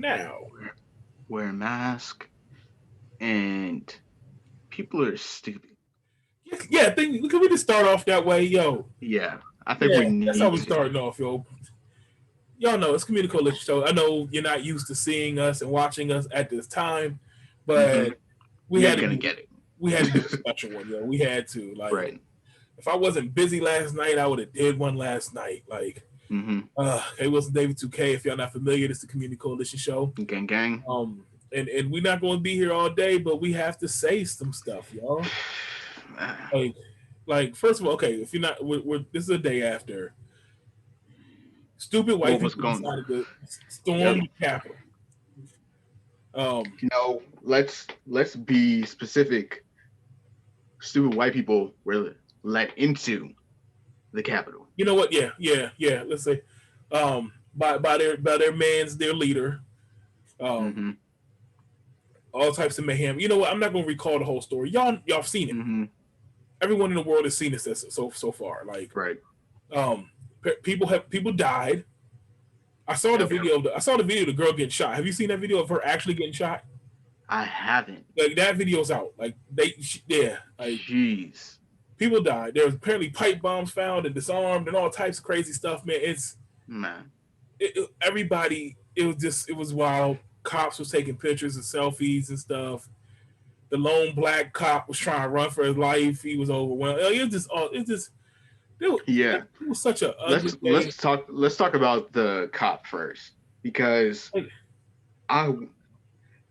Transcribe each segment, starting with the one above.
now. wear a mask, and people are stupid. Yeah, I think can we just start off that way, yo? Yeah, I think we Yeah, that's how need we to. starting off, yo. Y'all know it's Community Coalition Show. I know you're not used to seeing us and watching us at this time, Hmm. but we You're had to gonna do get we had to do a special one, yo. We had to like right. if I wasn't busy last night, I would have did one last night. Like Hmm. it was David 2K. If y'all not familiar, this is the Community Coalition Show. Gang, gang. And we're not going to be here all day, but we have to say some stuff, y'all. Like, first of all, okay, if you're not, this is a day after stupid white What was people going? decided to storm Yep. the Capitol. Um, No, let's be specific. Stupid white people were let into the Capitol. you know what? Yeah. Let's say, by their man's their leader. Um, Hmm. all types of mayhem. You know what? I'm not going to recall the whole story. Y'all have seen it. Hmm. Everyone in the world has seen this so far. Like, Right. um, people died. I saw the Yep. video. I saw the video of the girl getting shot. Have you seen that video of her actually getting shot? I haven't. Like that video's out. Like yeah, like Jeez. people died. There was apparently pipe bombs found and disarmed and all types of crazy stuff. Man, Man. everybody. It was wild. Cops was taking pictures and selfies and stuff. The lone black cop was trying to run for his life. He was overwhelmed. It was just Yeah. it was such a ugly Let's day. talk about the cop first because Like, I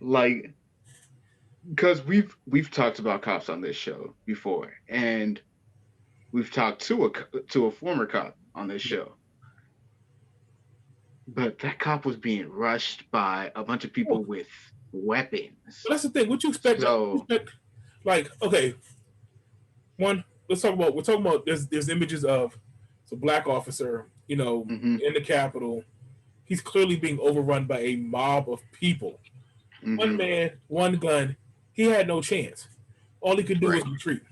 like because we've talked about cops on this show before, and we've talked to a former cop on this show, but that cop was being rushed by a bunch of people with but weapons. that's the thing. What you expect? Like, So, okay, one. Let's talk about. We're talking about. There's images of a black officer, hmm, in the Capitol. He's clearly being overrun by a mob of people. One hmm, man, one gun. He had no chance. All he could do was right, retreat.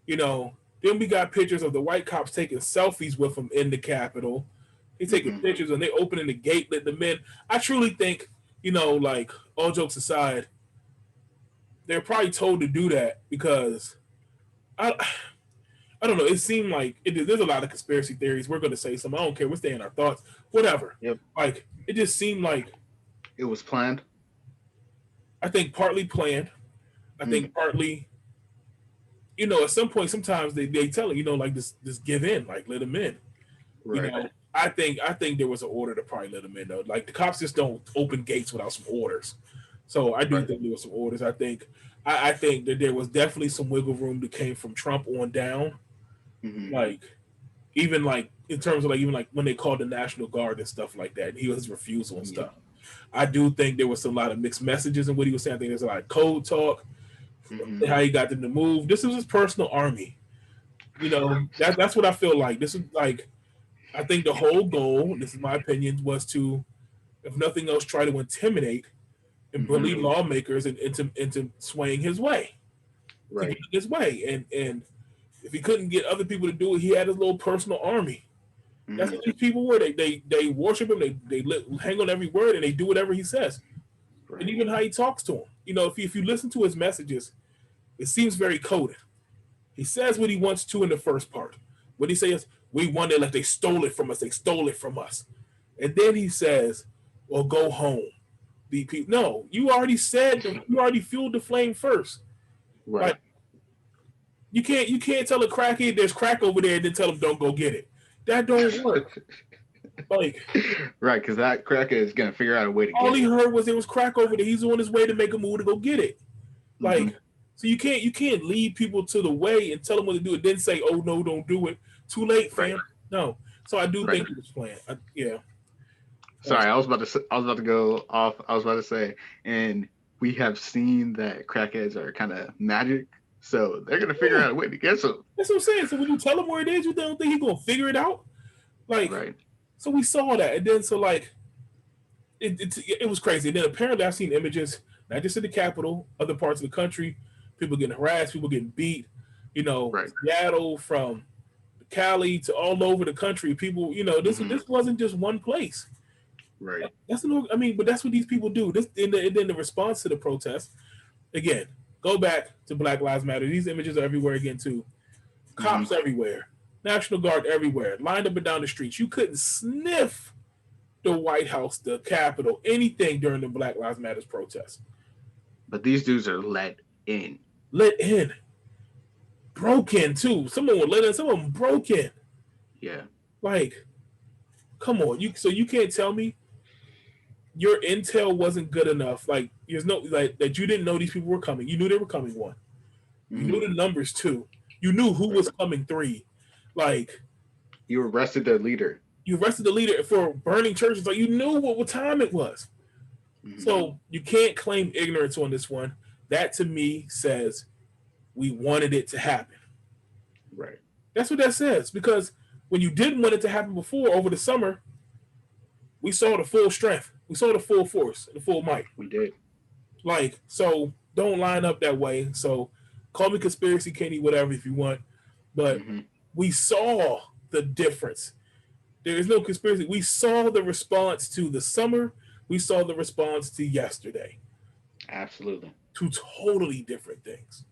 You know. Then we got pictures of the white cops taking selfies with him in the Capitol. They taking hmm, pictures and they opening the gate, let the men. I truly think, like all jokes aside, they're probably told to do that because I I don't know. It seemed like there's a lot of conspiracy theories. We're going to say some. I don't care. We're staying our thoughts. Whatever. yep, Like it just seemed like it was planned. I think partly planned. I Mm, think partly, at some point, sometimes they tell him, like just give in, like let them in. You right, know, I think there was an order to probably let them in though. Like the cops just don't open gates without some orders. So I do right, think there was some orders. I think that there was definitely some wiggle room that came from Trump on down. hmm, Like even like in terms of like even like when they called the National Guard and stuff like that, and he was refusal and yeah, stuff. I do think there was a lot of mixed messages in what he was saying. I think there's a lot of code talk, hmm, how he got them to move. This was his personal army. That's what I feel like. This is like I think the whole goal, this is my opinion, was to, if nothing else, try to intimidate and hmm, bully lawmakers into swaying his way, to get right, his way. And if he couldn't get other people to do it, he had his little personal army. That's hmm, what these people were. They worship him. Hang on every word and they do whatever he says. And right, even how he talks to them. If you listen to his messages, it seems very coded. He says what he wants to in the first part. What he says, we won it like they stole it from us. They stole it from us. And then he says, well, go home. BP. No, you already said you already fueled the flame first. right. Like you can't tell a crackhead there's crack over there and then tell him don't go get it. That don't work. Like Right, because that cracker is gonna figure out a way to all get he it. heard was there was crack over there. He's on his way to make a move to go get it. Hmm. Like so you can't lead people to the way and tell them what to do and then say, oh no, don't do it. Too late, Right, fam. No. So I do right. think it was planned. Yeah. Sorry, I was about to go off. I was about to say, and we have seen that crackheads are kind of magic, so they're gonna figure Yeah. out a way to get some. That's what I'm saying. So when you tell him where it is, you don't think he's gonna figure it out? Like, Right. so we saw that, and then so like it was crazy. And then apparently I've seen images, not just in the capital, other parts of the country, people getting harassed, people getting beat. Right. Seattle from Cali to all over the country. People, this Hmm. wasn't just one place. Right. I mean, but that's what these people do. This and then the response to the protest again. Go back to Black Lives Matter. These images are everywhere again too. Hmm. Cops everywhere, National Guard everywhere, lined up and down the streets. You couldn't sniff the White House, the Capitol, anything during the Black Lives Matter protests. But these dudes are let in. Let in, broke in too. Someone would let in. Some of them broke in. Yeah. Like, come on, you can't tell me your intel wasn't good enough. Like, there's no like that you didn't know these people were coming. You knew they were coming. One, you knew Hmm. the numbers. Two, you knew who Right. was coming. Three, like You arrested their leader. you arrested the leader for burning churches. Like you knew what time it was. Hmm. So you can't claim ignorance on this one. That to me says we wanted it to happen. Right. That's what that says. Because when you didn't want it to happen before over the summer, we saw the full strength. We saw the full force, the full might. We did. Like, so don't line up that way. So call me conspiracy Kenny, whatever if you want. But Hmm. we saw the difference. There is no conspiracy. We saw the response to the summer. We saw the response to yesterday. Absolutely. Two totally different things.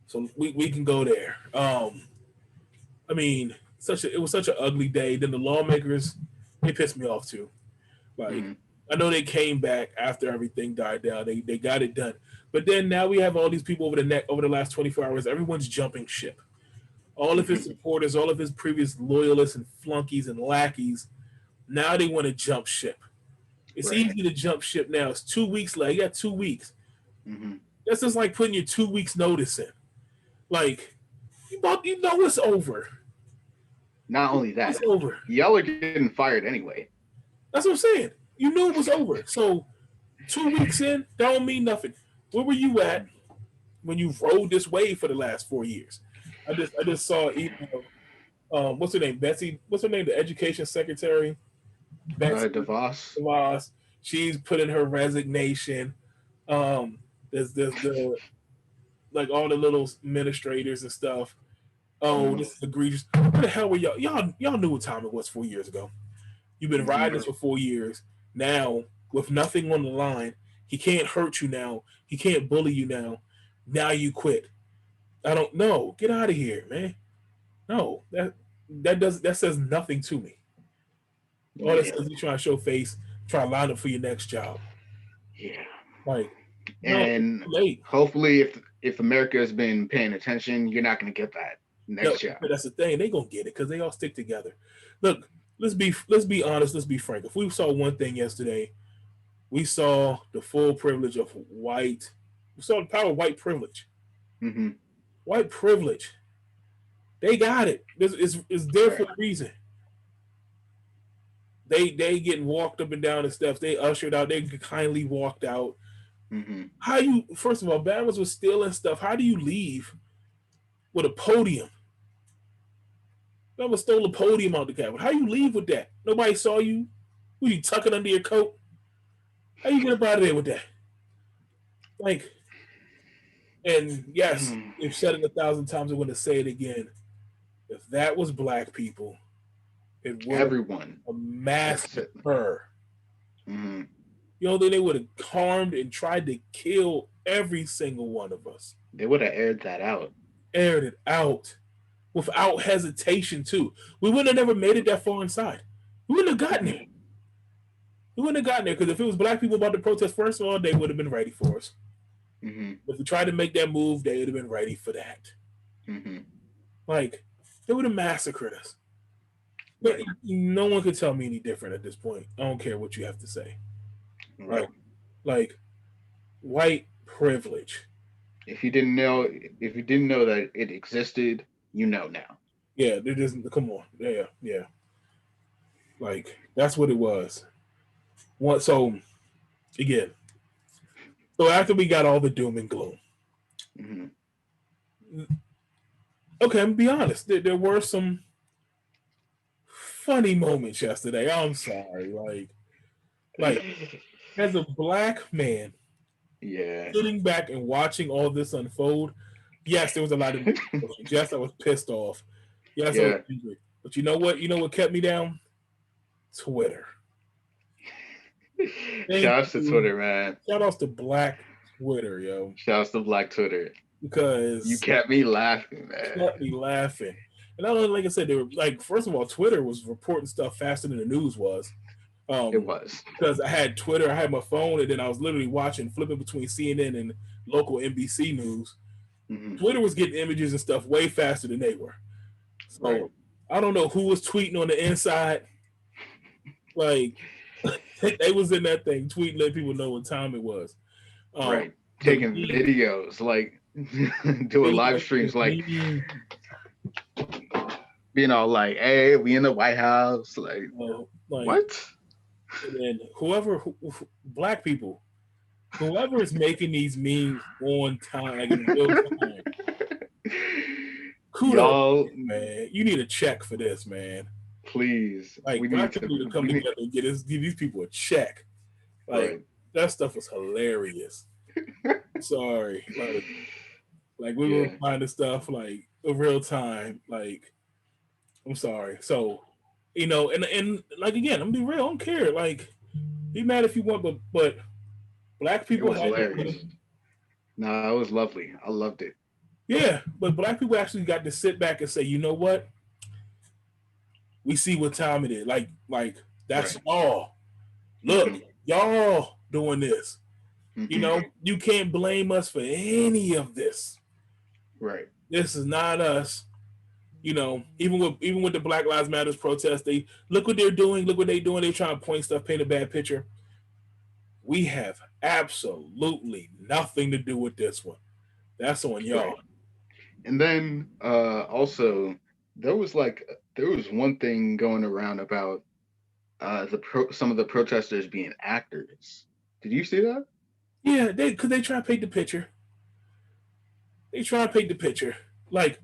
So we can go there. I mean, it was such an ugly day. Then the lawmakers, they pissed me off too. Like Hmm. I know they came back after everything died down. They got it done. But then now we have all these people over the last 24 hours. Everyone's jumping ship. All of his Hmm. supporters, all of his previous loyalists and flunkies and lackeys, now they want to jump ship. It's Right. easy to jump ship now. It's 2 weeks left. You got 2 weeks. Hmm. That's just like putting your 2 weeks notice in. Like you know it's over. Not only It's that, over. y'all are getting fired anyway. That's what I'm saying. You knew it was over. So 2 weeks in, that don't mean nothing. Where were you at when you rode this wave for the last 4 years? I just saw what's her name? Betsy, what's her name? The education secretary, Betsy DeVos. Ross. She's put in her resignation. There's the like all the little administrators and stuff. Oh, Hmm. this is egregious. What the hell were y'all? Y'all knew what time it was 4 years ago. You've been Hmm. riding this for 4 years. Now, with nothing on the line, he can't hurt you now. He can't bully you now. Now you quit. I don't know. Get out of here, man. No, that says nothing to me. All that Yeah. says you trying to show face, try to line up for your next job. Yeah. Like, no, it's And too late. hopefully, if America has been paying attention, you're not going to get that No, next job. but that's the thing. They gonna get it because they all stick together. Look, let's be honest. Let's be frank. If we saw one thing yesterday, we saw the full privilege of white. We saw the power of white privilege. Hmm. White privilege. They got it. It's there for Right. a reason. They getting walked up and down the steps. They ushered out. They kindly walked out. Hmm. How you? First of all, Bama's was stealing stuff. How do you leave with a podium? Bama stole a podium out the Capitol. How you leave with that? Nobody saw you. Who you tuck it under your coat? How you get up out of there with that? Like, and yes, they've said it 1,000 times. I'm going to say it again. If that was black people, it would have Everyone. a That's it. massacre. Hmm. You know, then they would have harmed and tried to kill every single one of us. They would have aired that out. Aired it out without hesitation, too. We wouldn't have never made it that far inside. We wouldn't have gotten there. Hmm. We wouldn't have gotten there because if it was black people about to protest, first of all, they would have been ready for us. Hmm. If we tried to make that move, they would have been ready for that. Hmm. Like, they would have massacred us. But Right. no one could tell me any different at this point. I don't care what you have to say. Right. Like, like white privilege. If you didn't know that it existed, you know now. Yeah, they just come on. Yeah, yeah. Like that's what it was. So again, so after we got all the doom and gloom, Hmm. okay, I'm gonna be honest. There were some funny moments yesterday. I'm sorry. Like as a black man Yeah. sitting back and watching all this unfold, yes, there was a lot of emotions. Yes, I was pissed off. Yes, I was Yeah. angry. But you know what? You know what kept me down? Twitter. Thank Shouts to you. Twitter, man. Shout outs to Black Twitter, yo, Shouts to Black Twitter. You because kept me laughing, it man. kept me laughing. And not only, like I said, they were like, first of all, Twitter was reporting stuff faster than the news was. It was. Because I had Twitter, I had my phone, and then I was literally watching, flipping between CNN and local NBC news. Mm-hmm. Twitter was getting images and stuff way faster than they were. So Right. I don't know who was tweeting on the inside. Like they was in that thing tweeting, letting people know what time it was. Right. The Taking videos, like doing live streams, like being all like, "Hey, we in the White House." Like, what? And then Black people, whoever is making these memes on time, like in real time, kudos, Y'all, man. You need a check for this, man. Please, Like we Black need people need to come together and give these people a check. Like right. that stuff was hilarious. Sorry, like we were finding stuff like in real time. Like I'm sorry. So and like again, I'm gonna be real. I don't care. Like be mad if you want, but Black It people was had hilarious. No, it was lovely. I loved it. Yeah, but Black people actually got to sit back and say, you know what? We see what time it is. Like that's all. Look, y'all doing this. You can't blame us for any of this. Right. This is not us. Even with the Black Lives Matters protest, they look what they're doing. Look what they're doing. They're trying to point stuff, paint a bad picture. We have absolutely nothing to do with this one. That's on y'all. Right. And then also there was one thing going around about some of the protesters being actors. Did you see that? Yeah, because they try to paint the picture. They try to paint the picture. Like,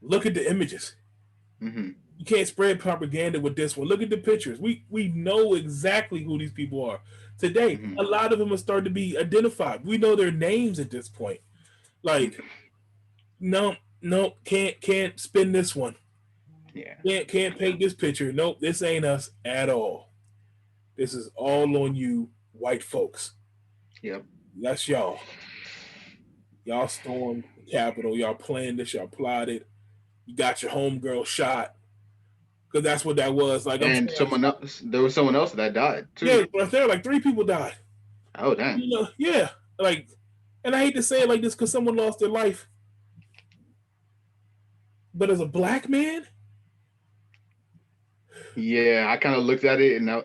look at the images. Mm-hmm. You can't spread propaganda with this one. Look at the pictures. We know exactly who these people are. Today, a lot of them are starting to be identified. We know their names at this point. Like, no, can't spin this one. Yeah. Can't paint this picture. Nope, this ain't us at all. This is all on you, white folks. Yep. That's y'all. Y'all stormed the Capitol. Y'all planned this. Y'all plotted. You got your homegirl shot. Because that's what that was. Like, and there was someone else that died too. Yeah, right there, like 3 people died. Oh damn. Yeah. Like, and I hate to say it like this because someone lost their life. But as a Black man? Yeah, I kind of looked at it and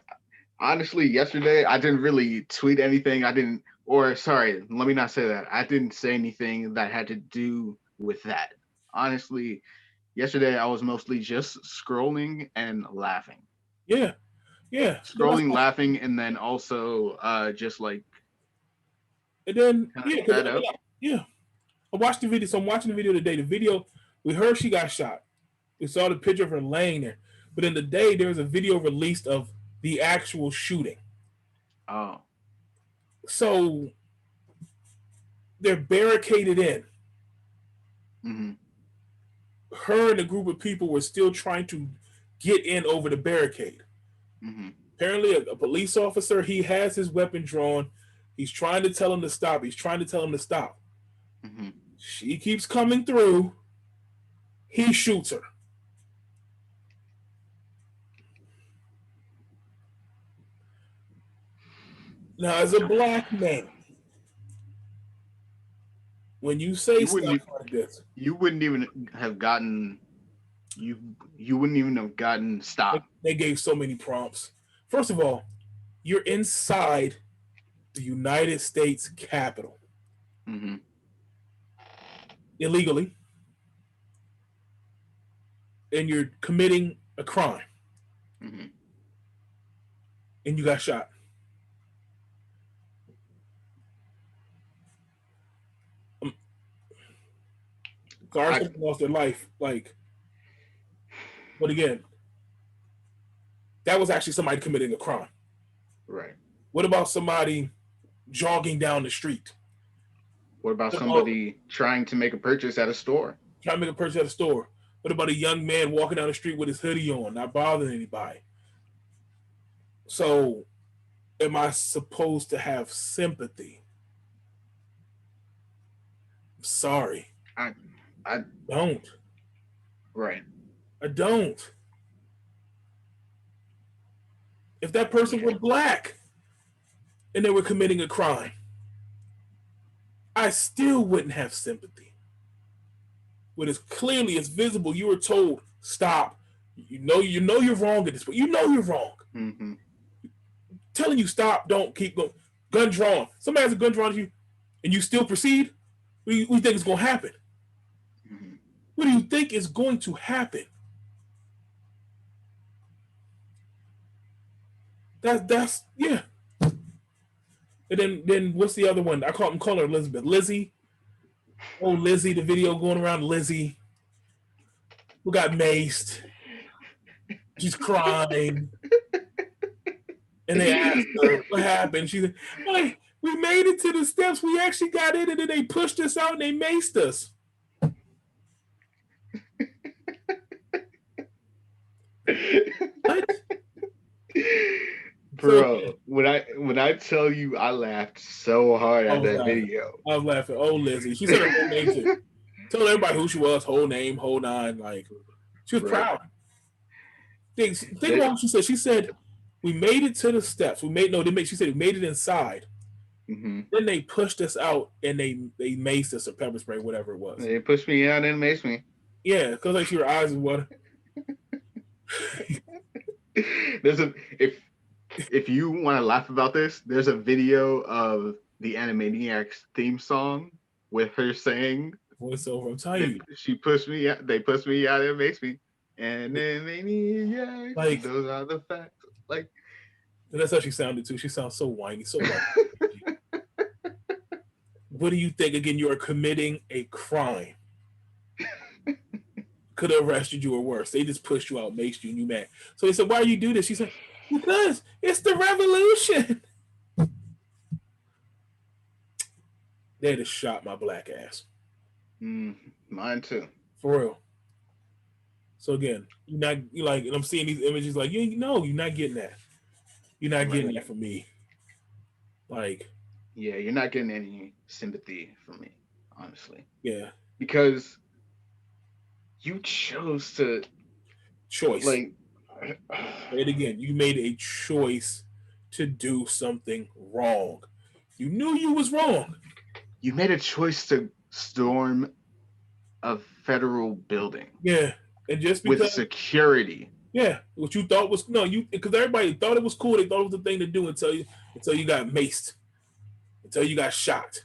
honestly, yesterday I didn't really tweet anything. Let me not say that. I didn't say anything that had to do with that. Honestly, yesterday I was mostly just scrolling and laughing. Yeah. Scrolling, laughing, and then also just like. And then I watched the video. So I'm watching the video today. The video, we heard she got shot. We saw the picture of her laying there. But in the day, there was a video released of the actual shooting. Oh. So they're barricaded in. Mm-hmm. Her and a group of people were still trying to get in over the barricade. Mm-hmm. Apparently, a police officer, he has his weapon drawn. He's trying to tell him to stop. Mm-hmm. She keeps coming through. He shoots her. Now, as a Black man, when you say stuff like this, you wouldn't even have gotten. You wouldn't even have gotten stopped. They gave so many prompts. First of all, you're inside the United States Capitol. Mm-hmm. Illegally. And you're committing a crime. Mm-hmm. And you got shot. Sorry, lost their life. Like, but again, that was actually somebody committing a crime. Right. What about somebody jogging down the street? What about somebody trying to make a purchase at a store? What about a young man walking down the street with his hoodie on, not bothering anybody? So am I supposed to have sympathy? I'm sorry. I, I, Don't. right. I don't. If that person Yeah. were black and they were committing a crime, I still wouldn't have sympathy. When it's clearly, it's visible, you were told, stop. You know you're wrong at this point. You know you're wrong. Mm-hmm. Telling you stop, don't keep going. Gun drawn. Somebody has a gun drawn at you, and you still proceed. What do you think is going to happen? Mm-hmm. What do you think is going to happen? That's yeah. And then what's the other one? I'm calling her Elizabeth. Lizzie. Oh, Lizzie, the video going around Lizzie, who got maced. She's crying. And they asked her what happened. She said, "Hey, we made it to the steps. We actually got in, and then they pushed us out and they maced us." What? So Bro, when I tell you I laughed so hard I at was that laughing. video. I was laughing. Oh, Lizzie. She said her whole name too. Told everybody who she was, whole name, whole nine. Like she was Right. proud. Think That, about what she said. She said, "We made it to the steps. We made no. They made. She said we made it inside. mm-hmm. Then they pushed us out and they maced us or pepper spray, whatever it was. They pushed me out and maced me. Yeah, because like your eyes and water. There's a if you want to laugh about this, there's a video of the Animaniacs theme song with her saying, Voiceover. I'm telling you, She pushed me out. They pushed me out and maced me. And then Animaniacs. like Those are the facts. Like that's how she sounded too. She sounds so whiny, so whiny. What do you think? Again, you are committing a crime. Could have arrested you or worse. They just pushed you out, maced you, and you mad. So they said, "Why do you do this?" She said, "Because it's the revolution." They just shot my black ass. Mine too. For real. So again, you like, and I'm seeing these images like, you know, you're not getting that. You're not getting that from me. Like, yeah, you're not getting any sympathy from me, honestly. Yeah. Because you chose to choice. Like, and again, you made a choice to do something wrong. You knew you was wrong. You made a choice to storm a federal building. Yeah, and just because with security. Yeah, what you thought was because everybody thought it was cool. They thought it was the thing to do until you got maced, until you got shot.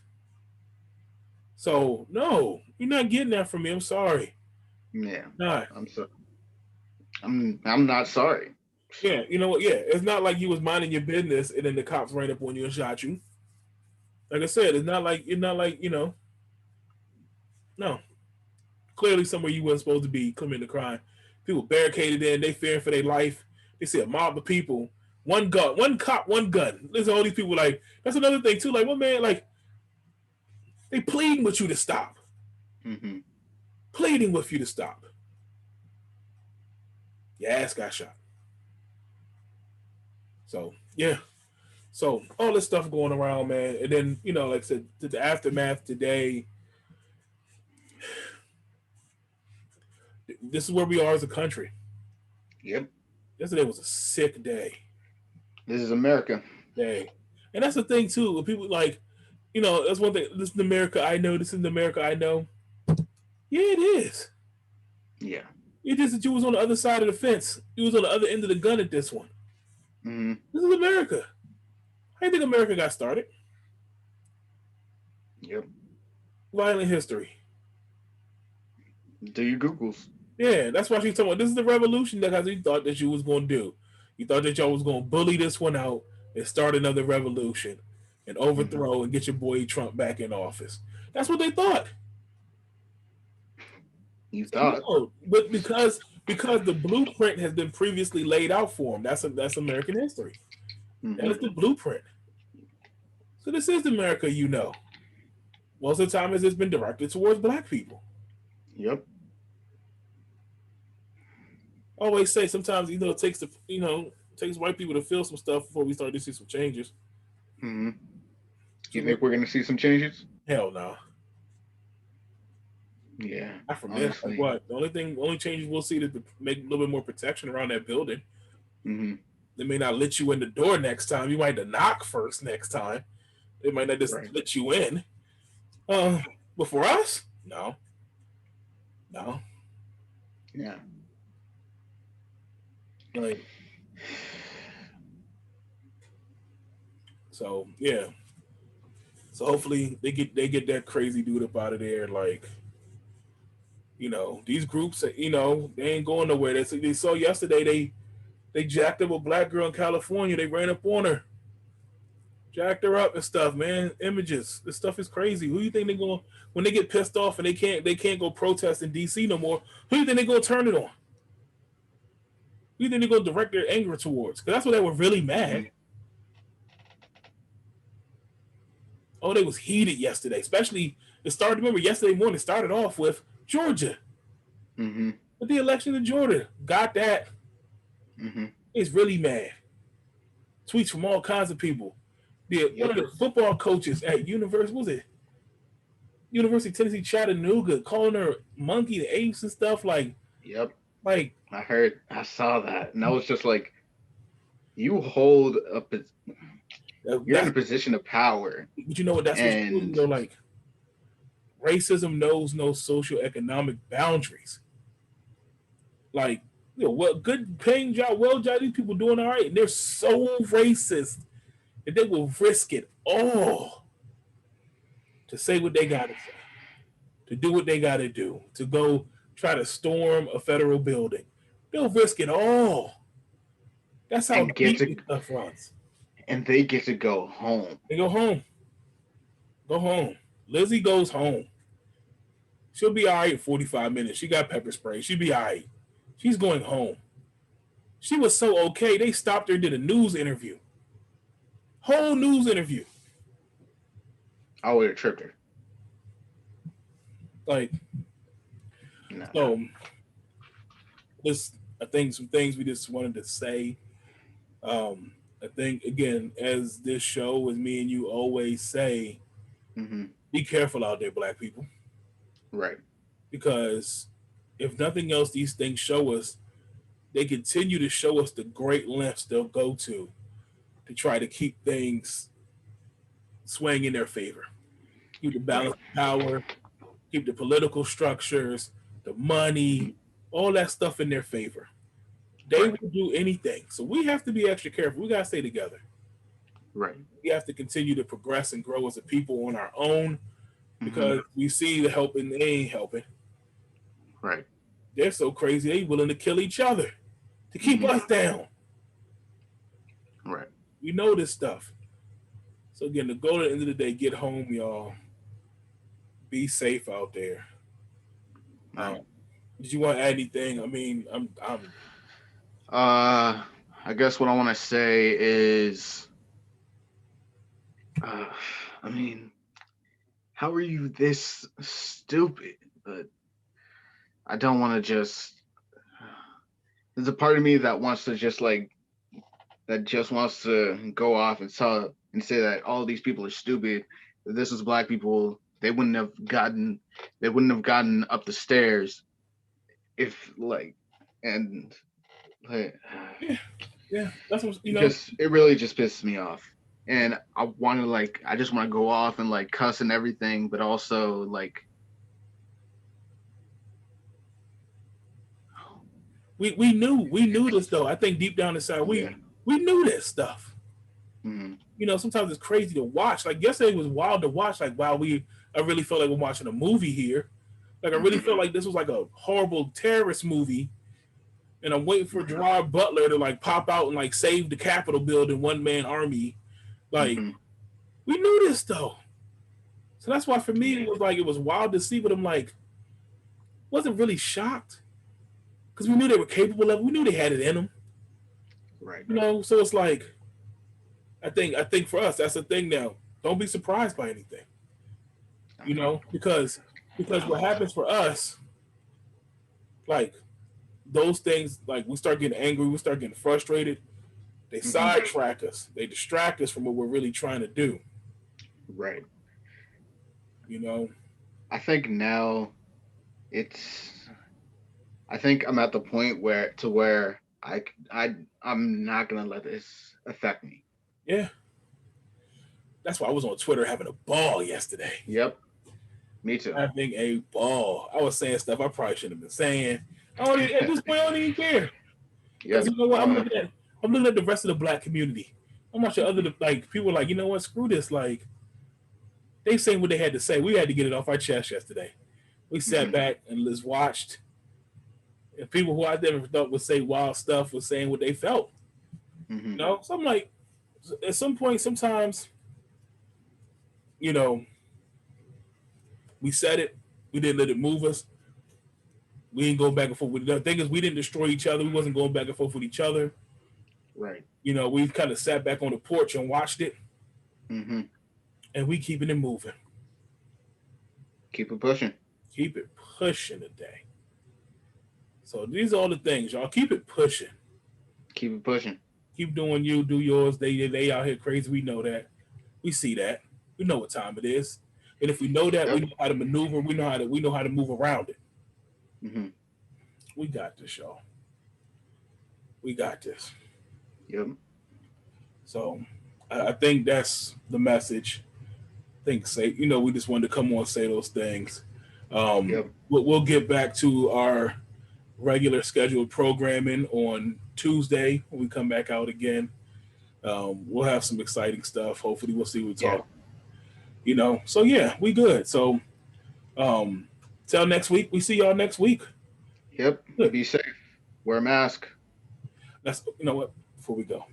So no, you're not getting that from me. I'm sorry. Yeah, nah. I'm sorry. I'm not sorry. Yeah, you know what? Yeah, it's not like you was minding your business and then the cops ran up on you and shot you. Like I said, it's not like no. Clearly, somewhere you weren't supposed to be committing a crime. People barricaded in. They fearing for their life. They see a mob of people. One gun, one cop, one gun. Listen, all these people like that's another thing too. Like, one man, like they pleading with you to stop. Mm-hmm. Pleading with you to stop. Your ass got shot. So yeah. So all this stuff going around, man, and then like I said, the aftermath today. This is where we are as a country. Yep. Yesterday was a sick day. This is America. Day. And that's the thing too. When people like, that's one thing. This is the America I know. This is the America I know. Yeah, it is. Yeah. It's just that you was on the other side of the fence. You was on the other end of the gun at this one. Mm-hmm. This is America. How do you think America got started? Yep. Violent history. Do your Googles. Yeah, that's why she's talking about this is the revolution that you thought that you was going to do. You thought that y'all was going to bully this one out and start another revolution and overthrow and get your boy Trump back in office. That's what they thought. You thought. No, but because the blueprint has been previously laid out for them. That's American history. Mm-hmm. That is the blueprint. So this is the America you know. Most of the time it's been directed towards black people. Yep. I always say sometimes it takes the It takes white people to feel some stuff before we start to see some changes. Hmm. So You think we're gonna see some changes? hell no. Yeah, Not from this. Like honestly. what? The only changes we'll see is to make a little bit more protection around that building. Hmm. They may not let you in the door next time. You might have to knock first next time. They might not just Right. let you in. Uh, but for us, no, no. Yeah. Like so, yeah. So hopefully they get that crazy dude up out of there. Like these groups, they ain't going nowhere. They saw yesterday they jacked up a black girl in California. They ran up on her, jacked her up and stuff. Man, images. This stuff is crazy. Who do you think they going when they get pissed off and they can't go protest in D.C. no more? Who do you think they gonna turn it on? Who do you think they gonna direct their anger towards? Because that's what they were really mad. Hmm. Oh, they was heated yesterday. Especially it started. Remember yesterday morning started off with Georgia. Hmm. With the election of Georgia, got that. Hmm. It's really mad. Tweets from all kinds of people. One Yep. of the football coaches at University of Tennessee Chattanooga calling her monkey the apes and stuff Yep. like I saw that, and I was just like, you hold you're in that. a position of power, But you know what? That's what shows you and know. Like racism knows no social economic boundaries. Like what good paying job, well job, these people doing all right, and they're so racist that they will risk it all to say what they got to say, to do what they got to do, to go try to storm a federal building. They'll risk it all. That's how and get deep to this stuff runs. and they get to go home. They go home. Go home. Lizzie goes home. She'll be all right in 45 minutes. She got pepper spray. She'll be all right. She's going home. She was so okay, they stopped her and did a news interview. Whole news interview. I would have tripped her. Like, No. so this I think some things we just wanted to say. I think again, as this show, as me and you always say, Hmm. be careful out there, black people. Right. Because if nothing else, these things show us they continue to show us the great lengths they'll go to try to keep things swaying in their favor. Keep the balance Right. of power, keep the political structures, the money, all that stuff in their favor. They Right. will do anything. So we have to be extra careful. We gotta stay together. Right. We have to continue to progress and grow as a people on our own Hmm. because we see the helping, they ain't helping. Right. They're so crazy, they willing to kill each other to keep Hmm. us down. Right. We know this stuff. So again, the goal at the end of the day, get home, y'all. Be safe out there. Right. Did you want to add anything? I mean, I'm Uh, I guess what I want to say is, uh, I mean, how are you this stupid? But I don't want to just. There's a part of me that wants to just like that just wants to go off and tell and say that all these people are stupid. That this is black people. They wouldn't have gotten up the stairs if like and like, yeah, yeah. That's what it really just pisses me off. And I want to like I just want to go off and like cuss and everything, but also like we knew this though. I think deep down inside yeah. we knew this stuff. Mm-hmm. Sometimes it's crazy to watch. Like yesterday was wild to watch. Like wow, I really felt like we're watching a movie here. Like I really Mm-hmm. felt like this was like a horrible terrorist movie, and I'm waiting for Right. Gerard Butler to like pop out and like save the Capitol building, one man army. Like Mm-hmm. we knew this though, so that's why for me Yeah. it was wild to see. But I'm like, wasn't really shocked because we knew they were capable of. We knew they had it in them. Right. So it's like I think for us that's the thing now. Don't be surprised by anything. Because what happens for us, like those things, like we start getting angry, we start getting frustrated. They Hmm. sidetrack us. They distract us from what we're really trying to do. Right. You know, I think now it's. I think I'm at the point where I'm not gonna let this affect me. yeah. That's why I was on Twitter having a ball yesterday. Yep. Me too. Having a ball. I was saying stuff I probably shouldn't have been saying. At this point, I don't even care. Because Yep. you know what? I'm looking at the rest of the black community. I'm watching other like people like, you know what, screw this. Like they saying what they had to say. We had to get it off our chest yesterday. We sat Hmm. back and just watched. And people who I never thought would say wild stuff was saying what they felt. Hmm. So I'm like, at some point, sometimes, you know, we said it. We didn't let it move us. We didn't go back and forth with the thing is we didn't destroy each other. We wasn't going back and forth with each other. Right. We kind of sat back on the porch and watched it, Hmm. and we keeping it moving. Keep it pushing. Keep it pushing today. So these are all the things, y'all. Keep it pushing. Keep it pushing. Keep doing you, do yours. They out here crazy. We know that. We see that. We know what time it is. And if we know that, we Yep. know how to maneuver. We know how to move around it. Hmm. We got this, y'all. We got this. Yep. So I think that's the message. I think say we just wanted to come on and say those things. Yep. We'll get back to our regular scheduled programming on Tuesday when we come back out again. We'll have some exciting stuff. Hopefully, we'll see what we Yeah. talk. So yeah, we good. So till next week. We see y'all next week. Yep. Good. Be safe. Wear a mask. That's what. Before we go,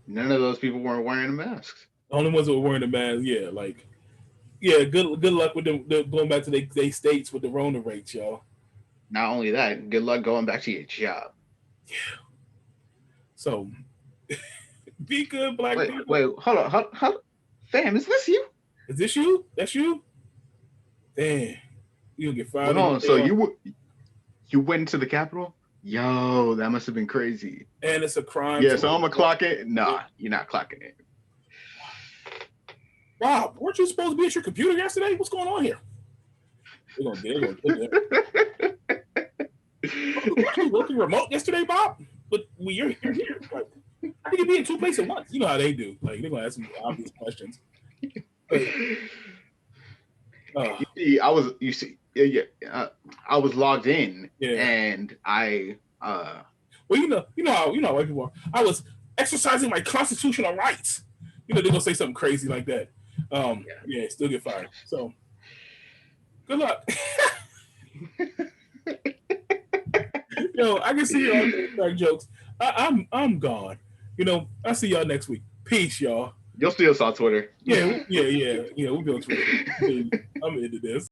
None of those people weren't wearing masks. the only ones that were wearing the mask, yeah, like yeah. Good luck with them going back to they states with the Rona rates, y'all. Not only that, good luck going back to your job. So be good, black Wait, people. wait, hold on, fam, is this you? Is this you? That's you? Damn, you gonna get Hold fired in on, your so day off. you went into the Capitol? Yo, that must have been crazy. And it's a crime Yeah, to so I'm gonna clock it. Nah, you're not clocking it. Rob, weren't you supposed to be at your computer yesterday? What's going on here? They're gonna kill you. Weren't you working remote yesterday, Bob? But you're here. Like, I think you'd be in two places at once. You know how they do. Like they're gonna ask some obvious questions. But, You see, yeah, I was logged in, yeah. and Well, you know how white people are. I was exercising my constitutional rights. They're gonna say something crazy like that. Yeah, still get fired. So, good luck. I can see you all doing crack jokes. I'm gone. I'll see y'all next week. Peace, y'all. you'll still saw Twitter. Yeah. We'll be on Twitter. I'm into this.